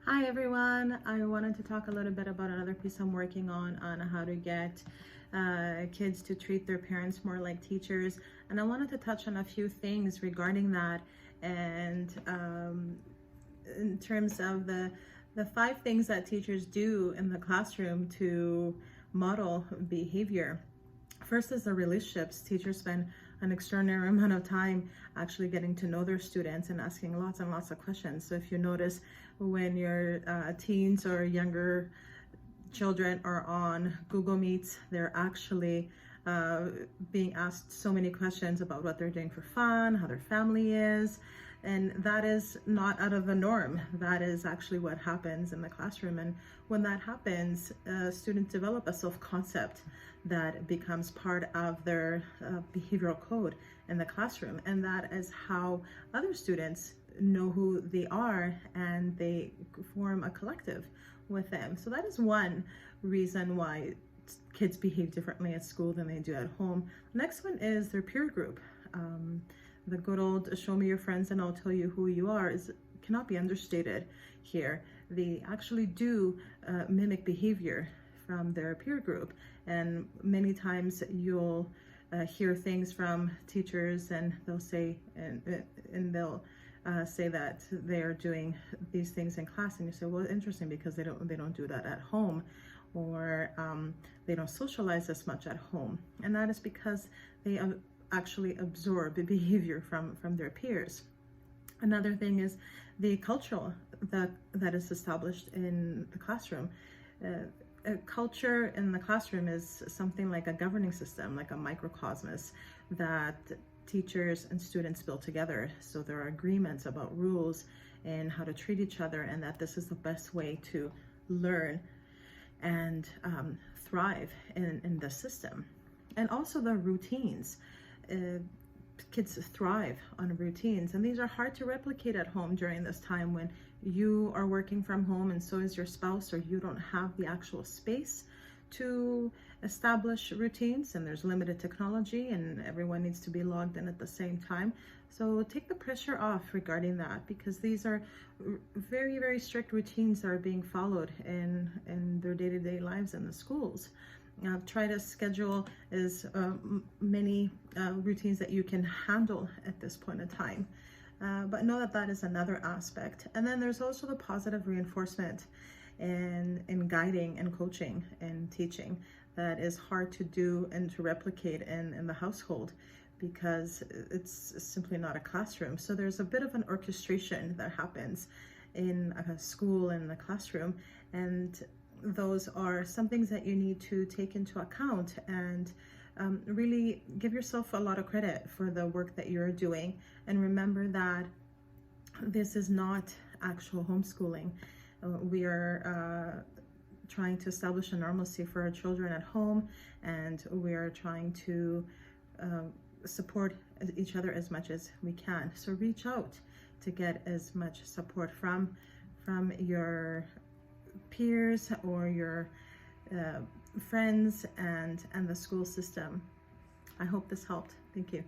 Hi everyone, I wanted to talk a little bit about another piece I'm working on how to get kids to treat their parents more like teachers. And I wanted to touch on a few things regarding that, and in terms of the 5 things that teachers do in the classroom to model behavior. First is the relationships. Teachers spend an extraordinary amount of time actually getting to know their students and asking lots and lots of questions. So if you notice, when your teens or younger children are on Google Meets, they're actually being asked so many questions about what they're doing for fun, how their family is, and that is not out of the norm. That is actually what happens in the classroom. And when that happens, students develop a self-concept that becomes part of their behavioral code in the classroom. And that is how other students know who they are, and they form a collective with them. So that is one reason why kids behave differently at school than they do at home. Next one is their peer group. The good old show me your friends and I'll tell you who you are cannot be understated here. They actually do mimic behavior from their peer group, and many times you'll hear things from teachers, and they'll say say that they're doing these things in class, and you say, well, interesting, because they don't do that at home, or they don't socialize as much at home. And that is because they actually absorb the behavior from their peers. Another thing is the culture that is established in the classroom. A culture in the classroom is something like a governing system, like a microcosmos that teachers and students build together. So there are agreements about rules and how to treat each other, and that this is the best way to learn and thrive in the system. And also the routines. Kids thrive on routines, and these are hard to replicate at home during this time when you are working from home and so is your spouse, or you don't have the actual space to establish routines, and there's limited technology and everyone needs to be logged in at the same time. So take the pressure off regarding that, because these are very, very strict routines that are being followed in their day-to-day lives in the schools. Try to schedule as many routines that you can handle at this point in time. But know that that is another aspect. And then there's also the positive reinforcement in guiding and coaching and teaching that is hard to do and to replicate in the household, because it's simply not a classroom. So there's a bit of an orchestration that happens in a school and the classroom, and those are some things that you need to take into account, and really give yourself a lot of credit for the work that you're doing. And remember that this is not actual homeschooling. We are trying to establish a normalcy for our children at home, and we are trying to support each other as much as we can. So reach out to get as much support from your peers or your friends and the school system. I hope this helped. Thank you.